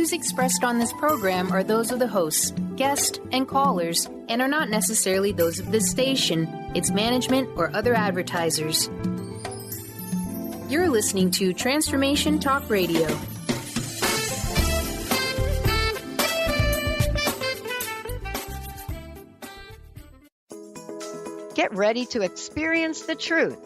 views expressed on this program are those of the hosts, guests, and callers, and are not necessarily those of this station, its management, or other advertisers. You're listening to Transformation Talk Radio. Get ready to experience the truth.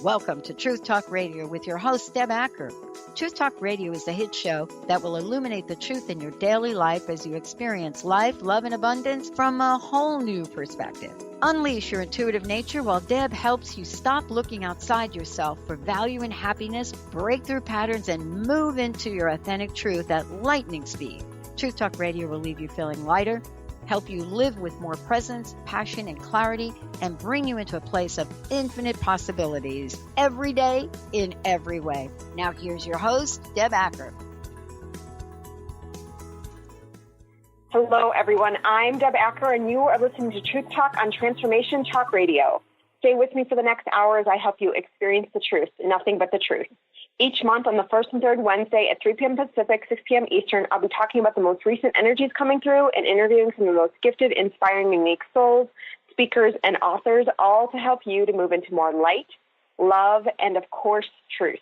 Welcome to Truth Talk Radio with your host, Deb Acker. Truth Talk Radio is the hit show that will illuminate the truth in your daily life as you experience life, love, and abundance from a whole new perspective. Unleash your intuitive nature while Deb helps you stop looking outside yourself for value and happiness, break through patterns, and move into your authentic truth at lightning speed. Truth Talk Radio will leave you feeling lighter, help you live with more presence, passion, and clarity, and bring you into a place of infinite possibilities every day in every way. Now here's your host, Deb Acker. Hello, everyone. I'm Deb Acker, and you are listening to Truth Talk on Transformation Talk Radio. Stay with me for the next hour as I help you experience the truth, nothing but the truth. Each month on the first and third Wednesday at 3 p.m. Pacific, 6 p.m. Eastern, I'll be talking about the most recent energies coming through and interviewing some of the most gifted, inspiring, unique souls, speakers, and authors, all to help you to move into more light, love, and, of course, truth.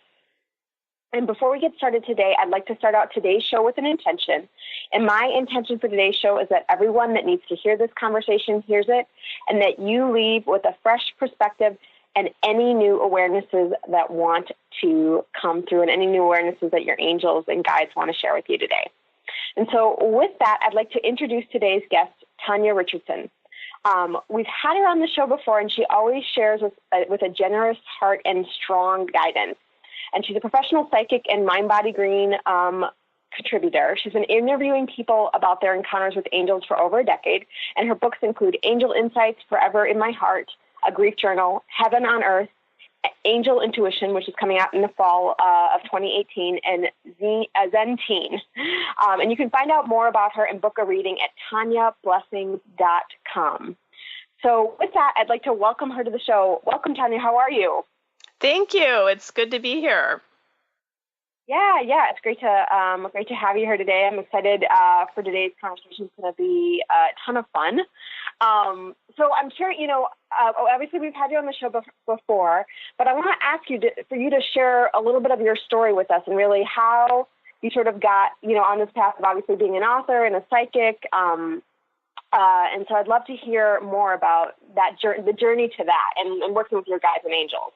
And before we get started today, I'd like to start out today's show with an intention. And my intention for today's show is that everyone that needs to hear this conversation hears it, and that you leave with a fresh perspective and any new awarenesses that want to come through, and any new awarenesses that your angels and guides want to share with you today. And so with that, I'd like to introduce today's guest, Tanya Richardson. We've had her on the show before, and she always shares with a generous heart and strong guidance. And she's a professional psychic and mind-body green contributor. She's been interviewing people about their encounters with angels for over a decade, and her books include Angel Insights, Forever in My Heart, A Grief Journal, Heaven on Earth, Angel Intuition, which is coming out in the fall of 2018, and Zen Teen. And you can find out more about her and book a reading at tanyablessings.com. So with that, I'd like to welcome her to the show. Welcome, Tanya. How are you? Thank you. It's good to be here. Yeah, it's great to have you here today. I'm excited for today's conversation. It's going to be a ton of fun. So I'm sure, obviously we've had you on the show before, but I want to ask you for you to share a little bit of your story with us and really how you sort of got, on this path of obviously being an author and a psychic. And so I'd love to hear more about that the journey to that and working with your guides and angels.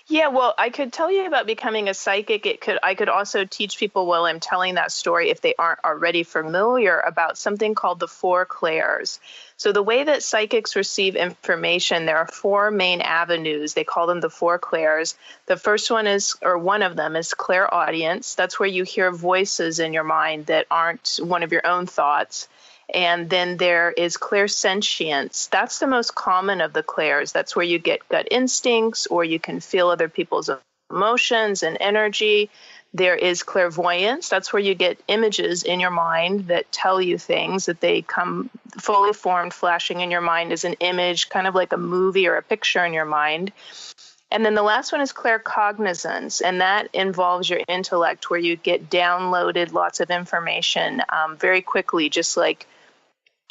Yeah, well, I could tell you about becoming a psychic. I could also teach people while I'm telling that story, if they aren't already familiar, about something called the four clairs. So the way that psychics receive information, there are four main avenues. They call them the four clairs. The first one one of them is clairaudience. That's where you hear voices in your mind that aren't one of your own thoughts. And then there is clairsentience. That's the most common of the clairs. That's where you get gut instincts, or you can feel other people's emotions and energy. There is clairvoyance. That's where you get images in your mind that tell you things, that they come fully formed, flashing in your mind as an image, kind of like a movie or a picture in your mind. And then the last one is claircognizance, and that involves your intellect, where you get downloaded lots of information very quickly, just like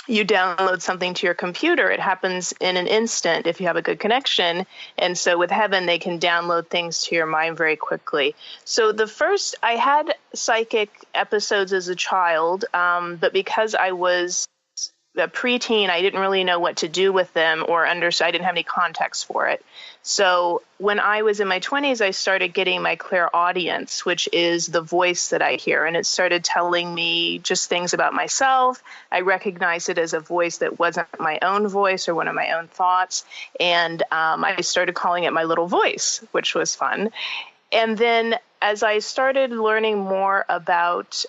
you download something to your computer. It happens in an instant if you have a good connection. And so with Heaven, they can download things to your mind very quickly. So I had psychic episodes as a child, but because I was a preteen, I didn't really know what to do with them or I didn't have any context for it. So when I was in my 20s, I started getting my clairaudience, which is the voice that I hear. And it started telling me just things about myself. I recognized it as a voice that wasn't my own voice or one of my own thoughts. And I started calling it my little voice, which was fun. And then as I started learning more about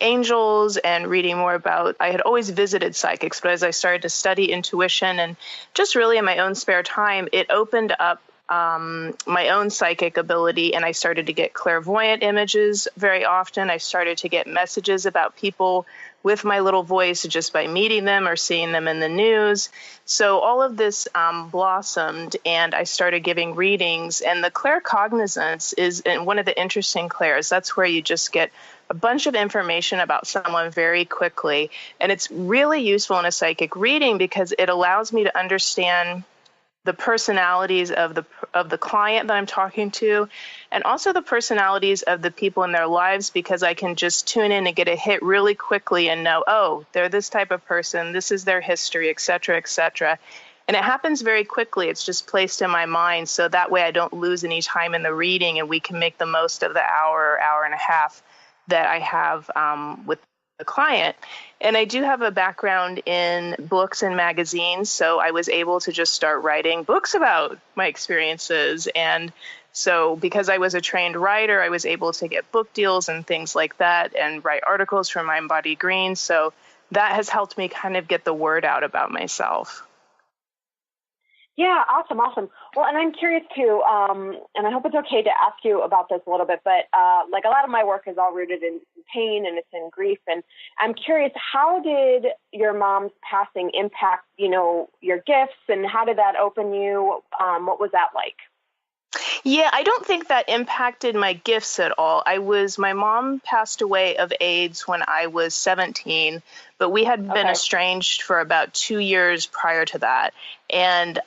angels and reading more about, I had always visited psychics, but as I started to study intuition and just really in my own spare time, it opened up my own psychic ability, and I started to get clairvoyant images very often. I started to get messages about people with my little voice just by meeting them or seeing them in the news. So all of this blossomed, and I started giving readings. And the claircognizance is one of the interesting clairs. That's where you just get a bunch of information about someone very quickly. And it's really useful in a psychic reading because it allows me to understand the personalities of the client that I'm talking to, and also the personalities of the people in their lives, because I can just tune in and get a hit really quickly and know, oh, they're this type of person, this is their history, et cetera, et cetera. And it happens very quickly. It's just placed in my mind. So that way I don't lose any time in the reading, and we can make the most of the hour and a half that I have with the client. And I do have a background in books and magazines, so I was able to just start writing books about my experiences. And so because I was a trained writer, I was able to get book deals and things like that and write articles for Mind Body Green. So that has helped me kind of get the word out about myself. Yeah, awesome. Well, and I'm curious too, and I hope it's okay to ask you about this a little bit, but like a lot of my work is all rooted in pain and it's in grief. And I'm curious, how did your mom's passing impact, your gifts, and how did that open you? What was that like? Yeah, I don't think that impacted my gifts at all. My mom passed away of AIDS when I was 17, but we had been estranged for about 2 years prior to that. And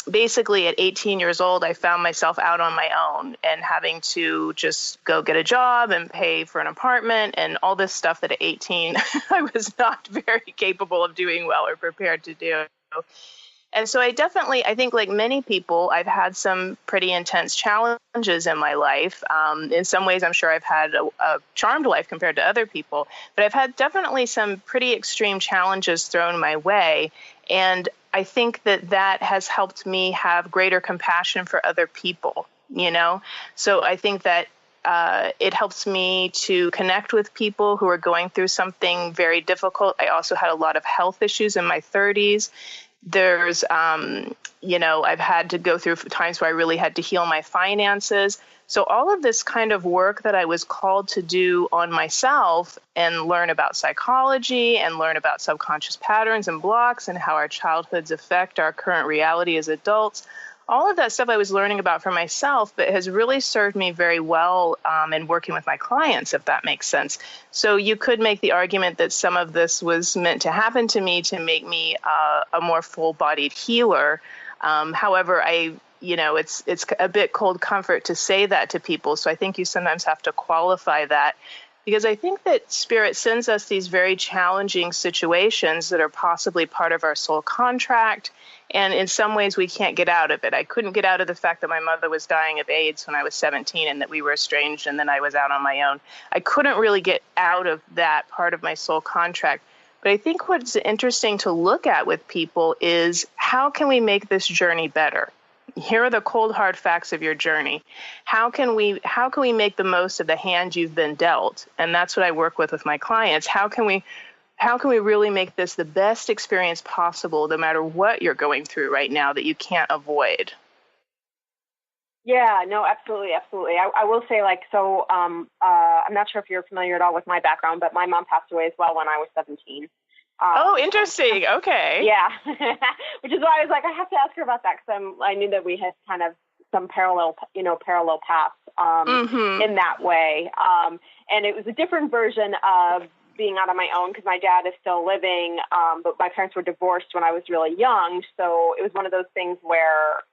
basically at 18 years old, I found myself out on my own and having to just go get a job and pay for an apartment and all this stuff that at 18 I was not very capable of doing well or prepared to do. And so I think like many people, I've had some pretty intense challenges in my life. In some ways, I'm sure I've had a charmed life compared to other people, but I've had definitely some pretty extreme challenges thrown my way. And I think that has helped me have greater compassion for other people, So I think that it helps me to connect with people who are going through something very difficult. I also had a lot of health issues in my 30s. There's, I've had to go through times where I really had to heal my finances. So all of this kind of work that I was called to do on myself and learn about psychology and learn about subconscious patterns and blocks and how our childhoods affect our current reality as adults. All of that stuff I was learning about for myself, but has really served me very well in working with my clients, if that makes sense. So you could make the argument that some of this was meant to happen to me to make me a more full-bodied healer. However, it's a bit cold comfort to say that to people. So I think you sometimes have to qualify that, because I think that Spirit sends us these very challenging situations that are possibly part of our soul contract. And in some ways, we can't get out of it. I couldn't get out of the fact that my mother was dying of AIDS when I was 17 and that we were estranged and then I was out on my own. I couldn't really get out of that part of my soul contract. But I think what's interesting to look at with people is, how can we make this journey better? Here are the cold, hard facts of your journey. How can we make the most of the hand you've been dealt? And that's what I work with my clients. How can we really make this the best experience possible, no matter what you're going through right now, that you can't avoid? Yeah, no, absolutely. I will say, I'm not sure if you're familiar at all with my background, but my mom passed away as well when I was 17. Oh, interesting. Okay. Yeah, which is why I was like, I have to ask her about that, because I knew that we had kind of some parallel paths in that way. And it was a different version of being out on my own, because my dad is still living, but my parents were divorced when I was really young. So it was one of those things where,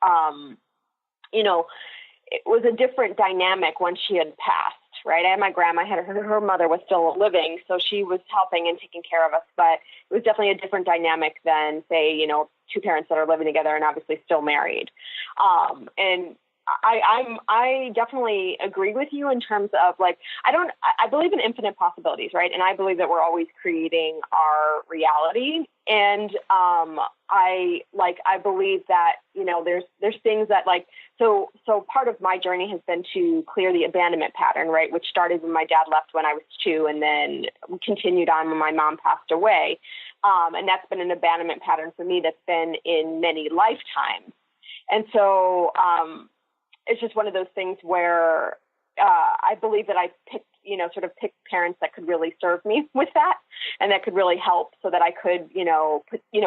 it was a different dynamic when she had passed, right? I had my grandma, her mother was still living, so she was helping and taking care of us, but it was definitely a different dynamic than, say, two parents that are living together and obviously still married. And I definitely agree with you in terms of I believe in infinite possibilities, right? And I believe that we're always creating our reality. And I believe that, there's things that so part of my journey has been to clear the abandonment pattern, right? Which started when my dad left when I was 2 and then continued on when my mom passed away. And that's been an abandonment pattern for me that's been in many lifetimes. And so it's just one of those things where I believe that I picked parents that could really serve me with that and that could really help so that I could,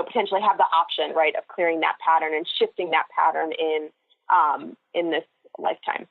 potentially have the option, right, of clearing that pattern and shifting that pattern in this lifetime.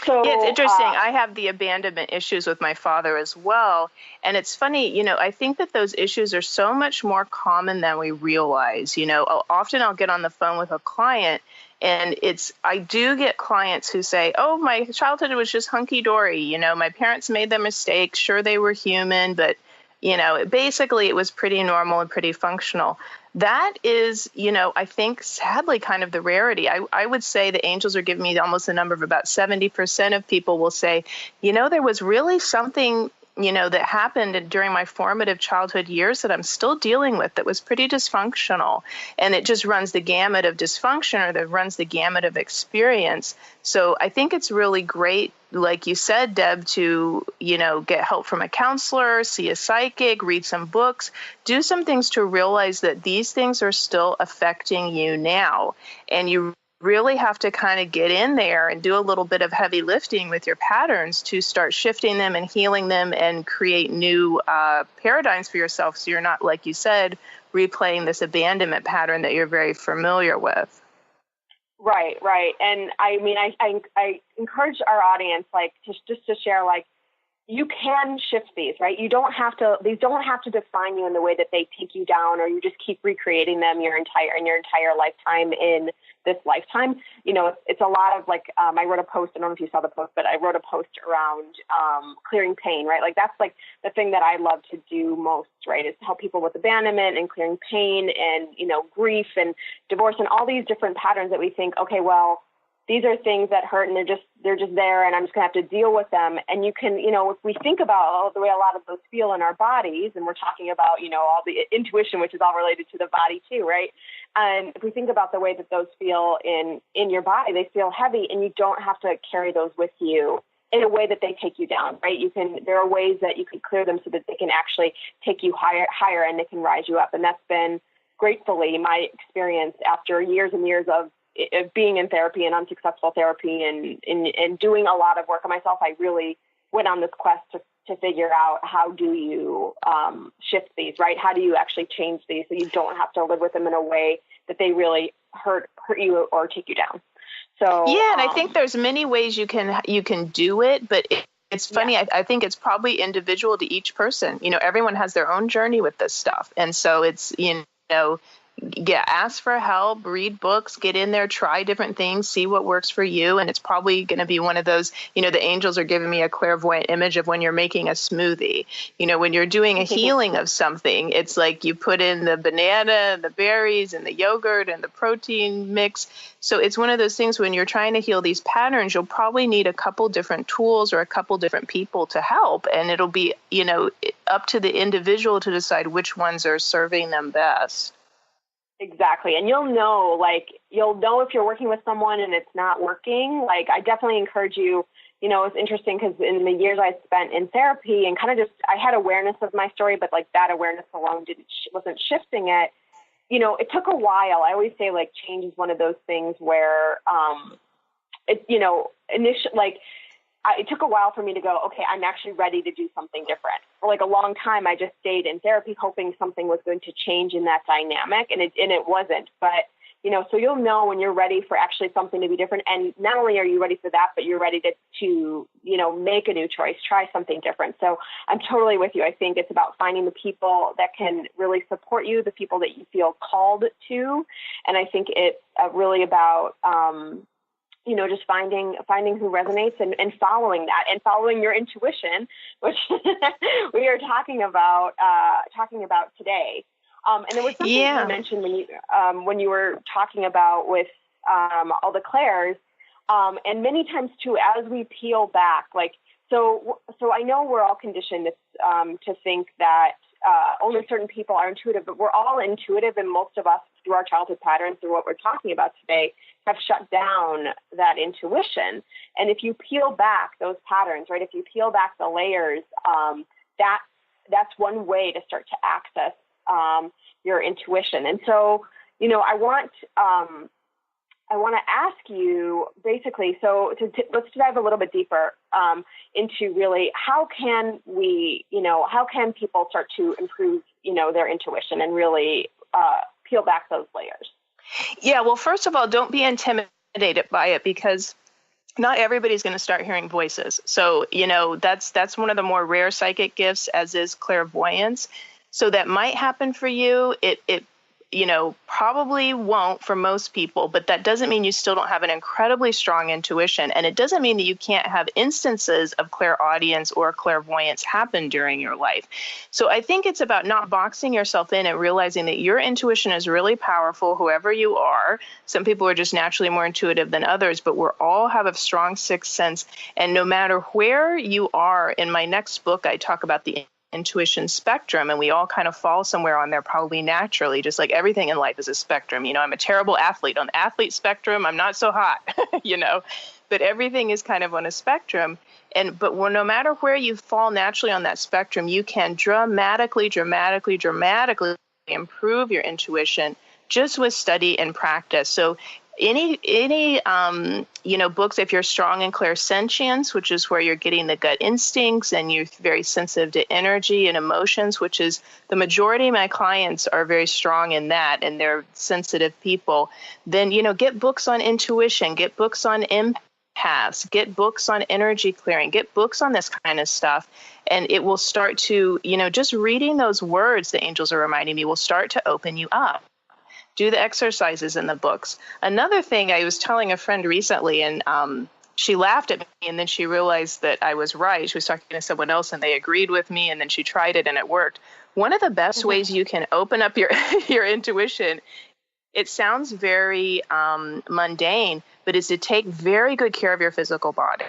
So yeah, it's interesting. I have the abandonment issues with my father as well. And it's funny, I think that those issues are so much more common than we realize. Often I'll get on the phone with a client, and I do get clients who say, oh, my childhood was just hunky-dory. My parents made their mistakes. Sure, they were human, but, basically it was pretty normal and pretty functional. That is, I think, sadly, kind of the rarity. I would say the angels are giving me almost a number of about 70% of people will say, there was really something, that happened during my formative childhood years that I'm still dealing with that was pretty dysfunctional. And it just runs the gamut of dysfunction, or that runs the gamut of experience. So I think it's really great, like you said, Deb, to, get help from a counselor, see a psychic, read some books, do some things to realize that these things are still affecting you now. And you really have to kind of get in there and do a little bit of heavy lifting with your patterns to start shifting them and healing them and create new paradigms for yourself. So you're not, like you said, replaying this abandonment pattern that you're very familiar with. Right. And I mean, I encourage our audience, just to share, you can shift these, right? These don't have to define you in the way that they take you down, or you just keep recreating them your entire lifetime in this lifetime. It's a lot of I wrote a post, I don't know if you saw the post, but I wrote a post around clearing pain, right? That's the thing that I love to do most, right? Is to help people with abandonment and clearing pain and, grief and divorce and all these different patterns that we think, okay, well, these are things that hurt and they're just there, and I'm just going to have to deal with them. And you can, if we think about the way a lot of those feel in our bodies, and we're talking about, all the intuition, which is all related to the body too, right? And if we think about the way that those feel in your body, they feel heavy, and you don't have to carry those with you in a way that they take you down, right? There are ways that you can clear them so that they can actually take you higher and they can rise you up. And that's been, gratefully, my experience after years and years of being in therapy and unsuccessful therapy and doing a lot of work on myself. I really went on this quest to figure out, how do you shift these, right? How do you actually change these so you don't have to live with them in a way that they really hurt you or take you down? So yeah, and I think there's many ways you can do it, but it's funny. Yeah. I think it's probably individual to each person. Everyone has their own journey with this stuff, and so it's ask for help, read books, get in there, try different things, see what works for you. And it's probably going to be one of those, the angels are giving me a clairvoyant image of when you're making a smoothie. When you're doing a healing of something, it's like you put in the banana, the berries, and the yogurt, and the protein mix. So it's one of those things when you're trying to heal these patterns, you'll probably need a couple different tools or a couple different people to help. And it'll be, up to the individual to decide which ones are serving them best. Exactly. And you'll know if you're working with someone and it's not working. I definitely encourage you, it's interesting because in the years I spent in therapy and kind of I had awareness of my story, but that awareness alone wasn't shifting it. It took a while. I always say change is one of those things where, it took a while for me to go, okay, I'm actually ready to do something different. For a long time, I just stayed in therapy hoping something was going to change in that dynamic, and it wasn't. But, so you'll know when you're ready for actually something to be different. And not only are you ready for that, but you're ready to make a new choice, try something different. So I'm totally with you. I think it's about finding the people that can really support you, the people that you feel called to. And I think it's really about, just finding who resonates and following that and following your intuition, which we are talking about today. And there was something you mentioned when you were talking about with all the clairs, and many times too, as we peel back, so I know we're all conditioned to think that only certain people are intuitive, but we're all intuitive, and most of us, through our childhood patterns, through what we're talking about today, have shut down that intuition. And if you peel back those patterns, right, if you peel back the layers, that's one way to start to access your intuition. And so, I want I want to ask you basically, so let's dive a little bit deeper into really how can we, how can people start to improve, their intuition and really peel back those layers? Yeah, well, first of all, don't be intimidated by it, because not everybody's going to start hearing voices. So, that's one of the more rare psychic gifts, as is clairvoyance. So that might happen for you. It probably won't for most people, but that doesn't mean you still don't have an incredibly strong intuition. And it doesn't mean that you can't have instances of clairaudience or clairvoyance happen during your life. So I think it's about not boxing yourself in and realizing that your intuition is really powerful, whoever you are. Some people are just naturally more intuitive than others, but we all have a strong sixth sense. And no matter where you are, in my next book, I talk about the intuition spectrum, and we all kind of fall somewhere on there probably naturally, just like everything in life is a spectrum. I'm a terrible athlete. On the athlete spectrum, I'm not so hot, but everything is kind of on a spectrum. But no matter where you fall naturally on that spectrum, you can dramatically improve your intuition just with study and practice. So any books, if you're strong in clairsentience, which is where you're getting the gut instincts and you're very sensitive to energy and emotions, which is the majority of my clients are very strong in that, and they're sensitive people, then, get books on intuition, get books on empaths, get books on energy clearing, get books on this kind of stuff. And it will start to, just reading those words the angels are reminding me will start to open you up. Do the exercises in the books. Another thing, I was telling a friend recently, and she laughed at me, and then she realized that I was right. She was talking to someone else, and they agreed with me, and then she tried it, and it worked. One of the best ways you can open up your intuition, it sounds very mundane, but is to take very good care of your physical body.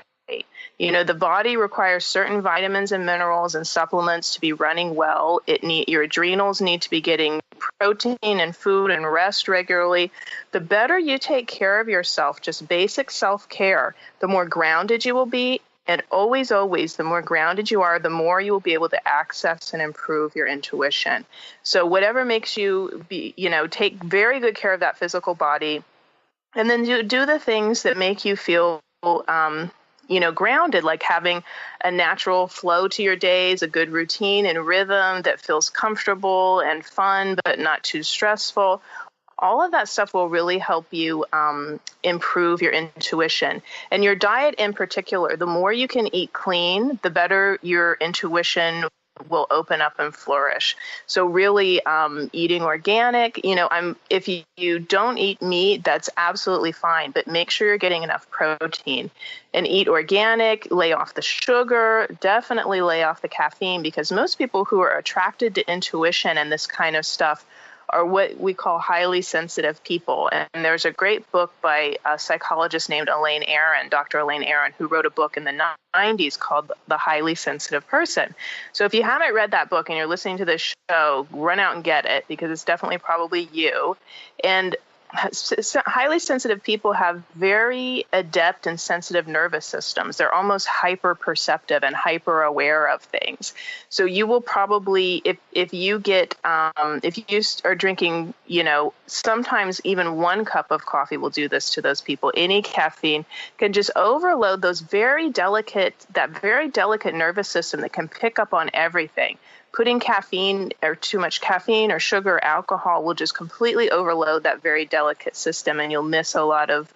The body requires certain vitamins and minerals and supplements to be running well. Your adrenals need to be getting protein and food and rest regularly. The better you take care of yourself, just basic self-care, the more grounded you will be. And always, the more grounded you are, the more you will be able to access and improve your intuition. So whatever makes you take very good care of that physical body, and then do the things that make you feel grounded, like having a natural flow to your days, a good routine and rhythm that feels comfortable and fun, but not too stressful. All of that stuff will really help you improve your intuition. And your diet in particular, the more you can eat clean, the better your intuition will open up and flourish. So really eating organic, if you don't eat meat, that's absolutely fine, but make sure you're getting enough protein and eat organic, lay off the sugar, definitely lay off the caffeine, because most people who are attracted to intuition and this kind of stuff are what we call highly sensitive people. And there's a great book by a psychologist named Dr. Elaine Aron, who wrote a book in the 90s called The Highly Sensitive Person. So if you haven't read that book and you're listening to this show, run out and get it, because it's definitely probably you. And highly sensitive people have very adept and sensitive nervous systems. They're almost hyper perceptive and hyper aware of things. So you will probably, if you are drinking, sometimes even 1 cup of coffee will do this to those people. Any caffeine can just overload that very delicate nervous system that can pick up on everything. Putting caffeine or too much caffeine or sugar or alcohol will just completely overload that very delicate system, and you'll miss a lot of,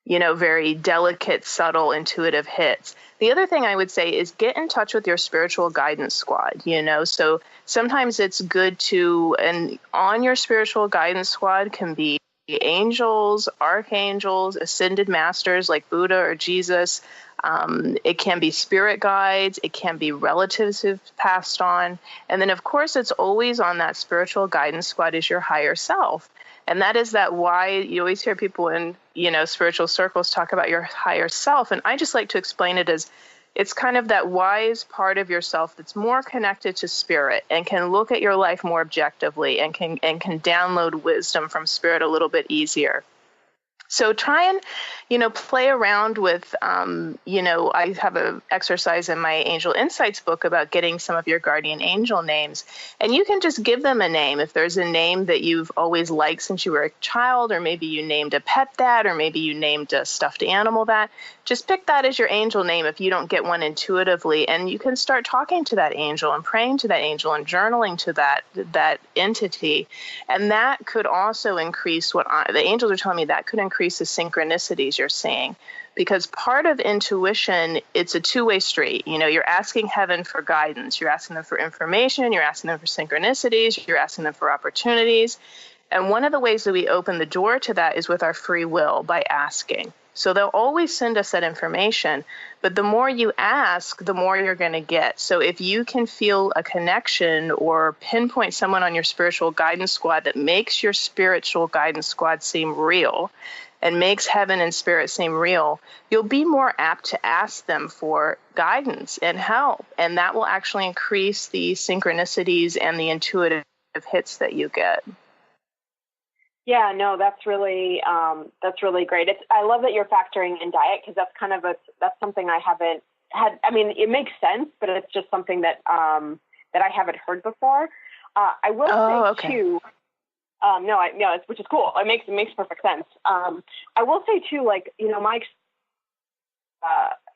very delicate, subtle, intuitive hits. The other thing I would say is get in touch with your spiritual guidance squad, So sometimes it's good and on your spiritual guidance squad can be angels, archangels, ascended masters like Buddha or Jesus. It can be spirit guides. It can be relatives who've passed on. And then, of course, it's always on that spiritual guidance squad is your higher self. And that is that why you always hear people in, spiritual circles talk about your higher self. And I just like to explain it as it's kind of that wise part of yourself that's more connected to spirit and can look at your life more objectively and can download wisdom from spirit a little bit easier. So try and, play around with, I have an exercise in my Angel Insights book about getting some of your guardian angel names. And you can just give them a name. If there's a name that you've always liked since you were a child, or maybe you named a pet that, or maybe you named a stuffed animal that, just pick that as your angel name if you don't get one intuitively. And you can start talking to that angel and praying to that angel and journaling to that entity. And that could also increase the angels are telling me that could increase the synchronicities you're seeing. Because part of intuition, it's a two-way street. You're asking heaven for guidance. You're asking them for information. You're asking them for synchronicities. You're asking them for opportunities. And one of the ways that we open the door to that is with our free will, by asking. So they'll always send us that information, but the more you ask, the more you're going to get. So if you can feel a connection or pinpoint someone on your spiritual guidance squad that makes your spiritual guidance squad seem real and makes heaven and spirit seem real, you'll be more apt to ask them for guidance and help. And that will actually increase the synchronicities and the intuitive hits that you get. Yeah, no, that's really great. I love that you're factoring in diet, because that's something I haven't had. I mean, it makes sense, but it's just something that I haven't heard before. I will say too. Which is cool. It makes perfect sense. I will say too, my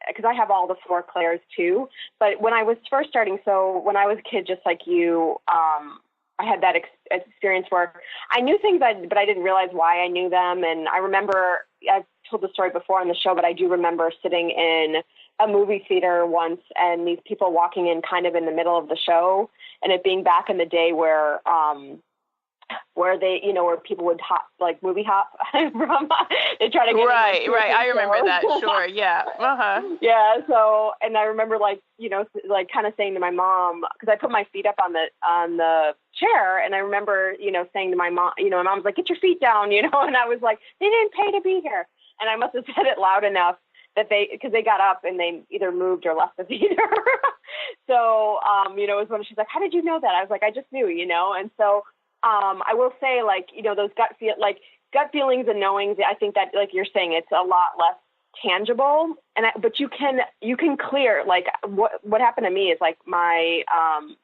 because I have all the 4 clairs too. But when I was first starting, so when I was a kid, just like you, I had that experience where I knew things, but I didn't realize why I knew them. And I remember, I've told the story before on the show, but I do remember sitting in a movie theater once and these people walking in kind of in the middle of the show, and it being back in the day where they, where people would movie hop from, they try to get right. I remember that. Sure. Yeah. Yeah. So, and I remember kind of saying to my mom, because I put my feet up on the chair, and I remember, saying to my mom, my mom's like, get your feet down, and I was like, they didn't pay to be here. And I must have said it loud enough that because they got up and they either moved or left the theater. So, it was when she's like, how did you know that? I was like, I just knew, and so, I will say, those gut feelings and knowings, I think that, like you're saying, it's a lot less tangible, but you can clear, what happened to me is my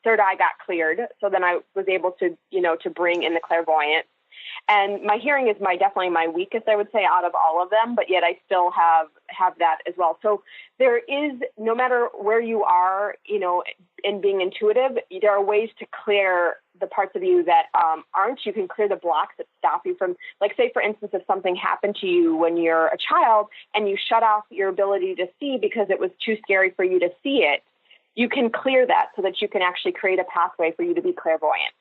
third eye got cleared. So then I was able to, to bring in the clairvoyance, and my hearing is definitely my weakest, I would say, out of all of them, but yet I still have that as well. So there is, no matter where you are, in being intuitive, there are ways to clear the parts of you that aren't. You can clear the blocks that stop you from, say, for instance, if something happened to you when you're a child and you shut off your ability to see because it was too scary for you to see it, you can clear that so that you can actually create a pathway for you to be clairvoyant.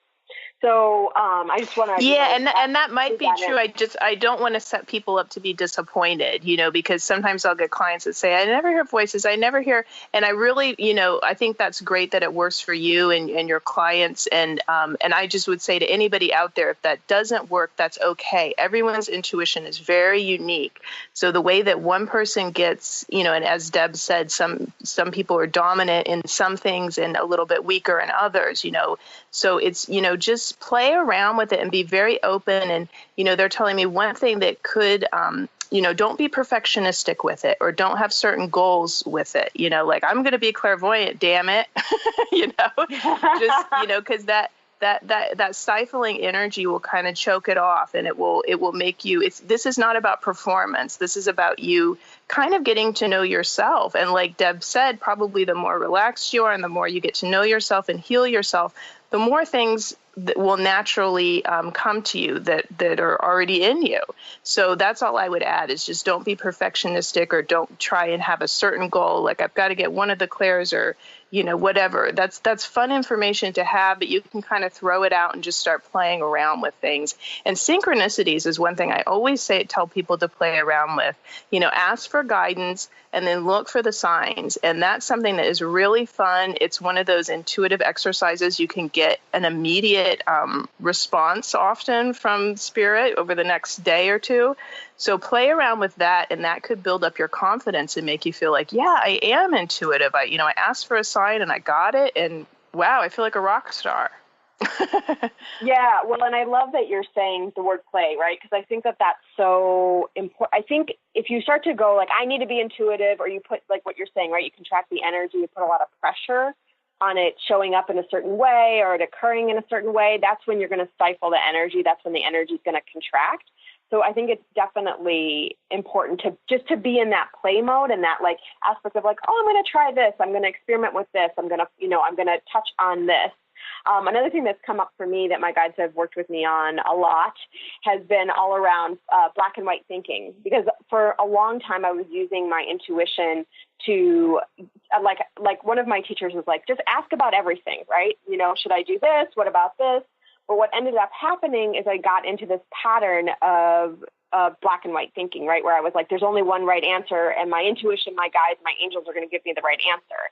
So I just want to... Yeah, and that might be true. I don't want to set people up to be disappointed, because sometimes I'll get clients that say, I never hear voices, I never hear... And I really, I think that's great that it works for you and your clients. And I just would say to anybody out there, if that doesn't work, that's okay. Everyone's intuition is very unique. So the way that one person gets, and as Deb said, some people are dominant in some things and a little bit weaker in others, So it's, just play around with it and be very open. And, they're telling me one thing that could, don't be perfectionistic with it, or don't have certain goals with it. I'm going to be clairvoyant, damn it. Because that stifling energy will kind of choke it off, and it will make you, this is not about performance. This is about you kind of getting to know yourself. And like Deb said, probably the more relaxed you are and the more you get to know yourself and heal yourself, the more things that will naturally come to you that are already in you. So that's all I would add, is just don't be perfectionistic, or don't try and have a certain goal. Like, I've got to get one of the clairs, or, whatever. That's fun information to have, but you can kind of throw it out and just start playing around with things. And synchronicities is one thing I always tell people to play around with. Ask for guidance and then look for the signs. And that's something that is really fun. It's one of those intuitive exercises. You can get an immediate response often from spirit over the next day or two. So play around with that, and that could build up your confidence and make you feel like, yeah, I am intuitive. I asked for a sign and I got it, and wow, I feel like a rock star. Yeah, well, and I love that you're saying the word play, right? Because I think that that's so important. I think if you start to go like, I need to be intuitive, or you put like what you're saying, right? You contract the energy, you put a lot of pressure on it showing up in a certain way or it occurring in a certain way. That's when you're going to stifle the energy. That's when the energy is going to contract. So I think it's definitely important to just to be in that play mode and that like aspect of like, oh, I'm going to try this. I'm going to experiment with this. I'm going to touch on this. Another thing that's come up for me that my guides have worked with me on a lot has been all around black and white thinking, because for a long time I was using my intuition to like one of my teachers was like, just ask about everything, right? You know, should I do this? What about this? But what ended up happening is I got into this pattern of black and white thinking, right? Where I was like, there's only one right answer, and my intuition, my guides, my angels are going to give me the right answer.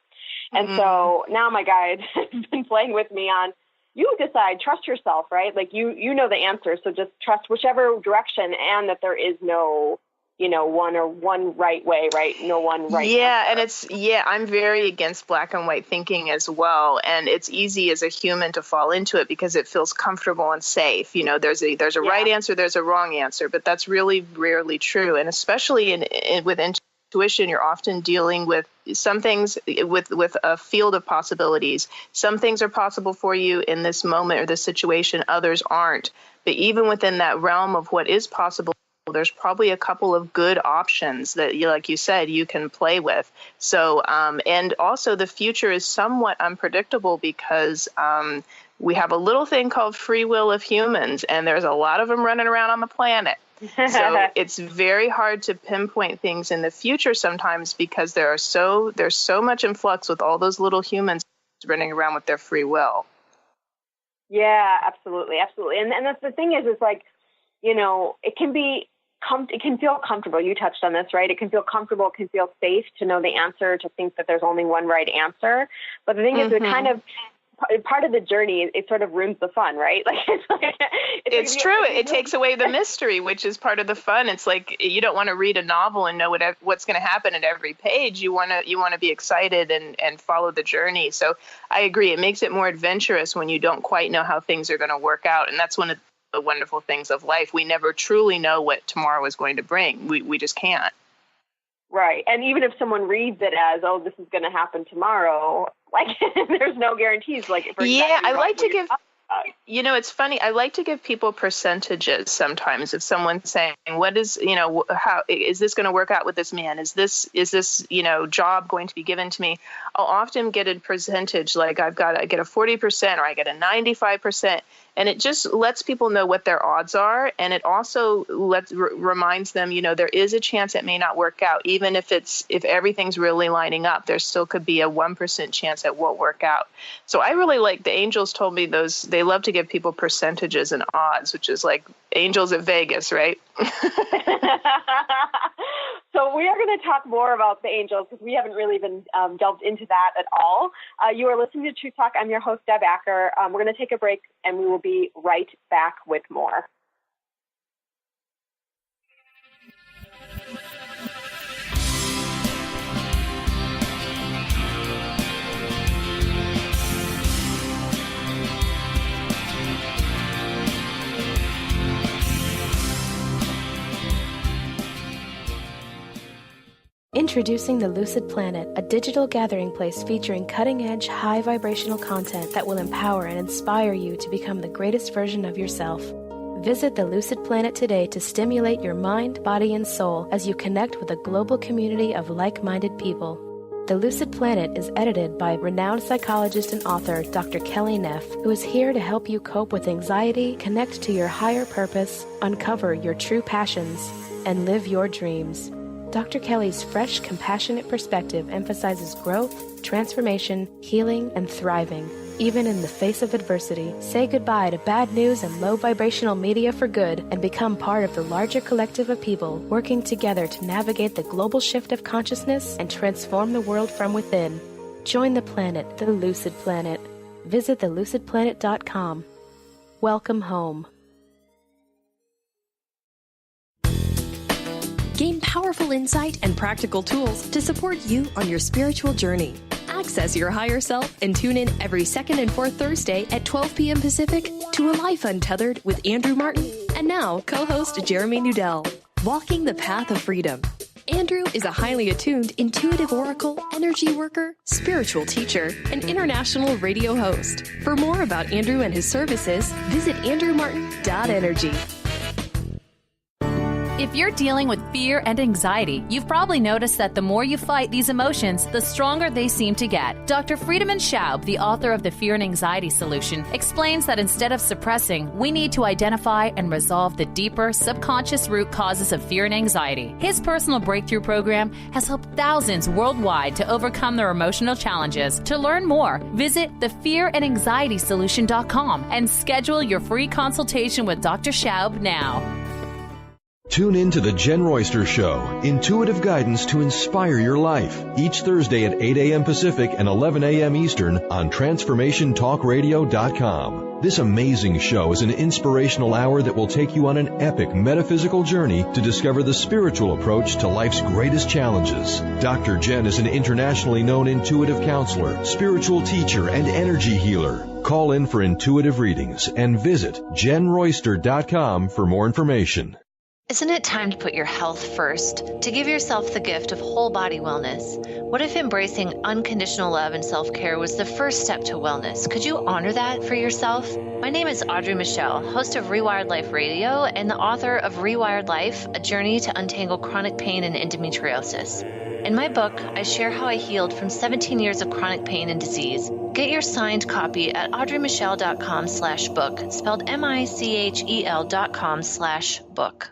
And so now my guide has been playing with me on, you decide, trust yourself, right? Like you know the answer. So just trust whichever direction, and that there is no, one right way, right? No one right answer. And I'm very against black and white thinking as well. And it's easy as a human to fall into it because it feels comfortable and safe. You know, there's a right answer, there's a wrong answer, but that's really rarely true. And especially with intuition, you're often dealing with some things with a field of possibilities. Some things are possible for you in this moment or this situation, others aren't. But even within that realm of what is possible, there's probably a couple of good options that, like you said, you can play with. So, and also the future is somewhat unpredictable because we have a little thing called free will of humans, and there's a lot of them running around on the planet. So it's very hard to pinpoint things in the future sometimes because there's so much in flux with all those little humans running around with their free will. Yeah, absolutely. And that's the thing is like, it can feel comfortable. You touched on this, right? It can feel comfortable. It can feel safe to know the answer, to think that there's only one right answer. But the thing is, it kind of part of the journey, it sort of ruins the fun, right? Like it's true. It takes away the mystery, which is part of the fun. It's like you don't want to read a novel and know what's going to happen at every page. You want to be excited and follow the journey. So I agree. It makes it more adventurous when you don't quite know how things are going to work out, and that's one of the wonderful things of life. We never truly know what tomorrow is going to bring. We just can't. Right. And even if someone reads it as, oh, this is going to happen tomorrow, like there's no guarantees. Like, for I like to give, it's funny. I like to give people percentages sometimes. If someone's saying, what is, how is this going to work out with this man? Is this, job going to be given to me? I'll often get a percentage, like I get a 40% or I get a 95%. And it just lets people know what their odds are. And it also reminds them, there is a chance it may not work out. Even if everything's really lining up, there still could be a 1% chance it won't work out. So I really like, the angels told me they love to give people percentages and odds, which is like angels at Vegas, right? So we are going to talk more about the angels because we haven't really been delved into that at all. You are listening to Truth Talk. I'm your host, Deb Acker. We're going to take a break, and we will be right back with more. Introducing the Lucid Planet, a digital gathering place featuring cutting-edge, high-vibrational content that will empower and inspire you to become the greatest version of yourself. Visit the Lucid Planet today to stimulate your mind, body, and soul as you connect with a global community of like-minded people. The Lucid Planet is edited by renowned psychologist and author Dr. Kelly Neff, who is here to help you cope with anxiety, connect to your higher purpose, uncover your true passions, and live your dreams. Dr. Kelly's fresh, compassionate perspective emphasizes growth, transformation, healing, and thriving. Even in the face of adversity, say goodbye to bad news and low vibrational media for good and become part of the larger collective of people working together to navigate the global shift of consciousness and transform the world from within. Join the planet, the Lucid Planet. Visit thelucidplanet.com. Welcome home. Gain powerful insight and practical tools to support you on your spiritual journey. Access your higher self and tune in every second and fourth Thursday at 12 p.m. Pacific to A Life Untethered with Andrew Martin and now co-host Jeremy Nudell. Walking the Path of Freedom. Andrew is a highly attuned, intuitive oracle, energy worker, spiritual teacher, and international radio host. For more about Andrew and his services, visit andrewmartin.energy. If you're dealing with fear and anxiety, you've probably noticed that the more you fight these emotions, the stronger they seem to get. Dr. Friedemann Schaub, the author of The Fear and Anxiety Solution, explains that instead of suppressing, we need to identify and resolve the deeper, subconscious root causes of fear and anxiety. His personal breakthrough program has helped thousands worldwide to overcome their emotional challenges. To learn more, visit thefearandanxietysolution.com and schedule your free consultation with Dr. Schaub now. Tune in to The Jen Royster Show, intuitive guidance to inspire your life, each Thursday at 8 a.m. Pacific and 11 a.m. Eastern on TransformationTalkRadio.com. This amazing show is an inspirational hour that will take you on an epic metaphysical journey to discover the spiritual approach to life's greatest challenges. Dr. Jen is an internationally known intuitive counselor, spiritual teacher, and energy healer. Call in for intuitive readings and visit JenRoyster.com for more information. Isn't it time to put your health first, to give yourself the gift of whole body wellness? What if embracing unconditional love and self-care was the first step to wellness? Could you honor that for yourself? My name is Audrey Michelle, host of Rewired Life Radio and the author of Rewired Life, A Journey to Untangle Chronic Pain and Endometriosis. In my book, I share how I healed from 17 years of chronic pain and disease. Get your signed copy at audreymichelle.com/book, spelled MICHEL.com/book.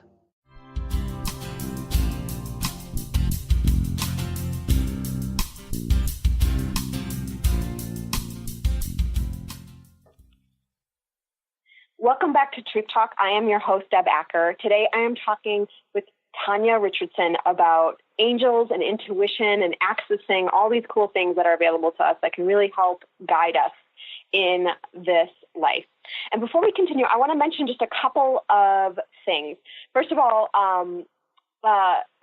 Welcome back to Truth Talk. I am your host, Deb Acker. Today I am talking with Tanya Richardson about angels and intuition and accessing all these cool things that are available to us that can really help guide us in this life. And before we continue, I want to mention just a couple of things. First of all,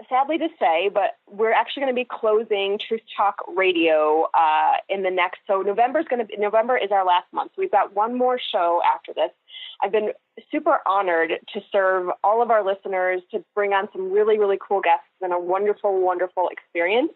sadly to say, but we're actually going to be closing Truth Talk Radio in the next. So November is our last month. So we've got one more show after this. I've been super honored to serve all of our listeners, to bring on some really, really cool guests. It's been a wonderful, wonderful experience.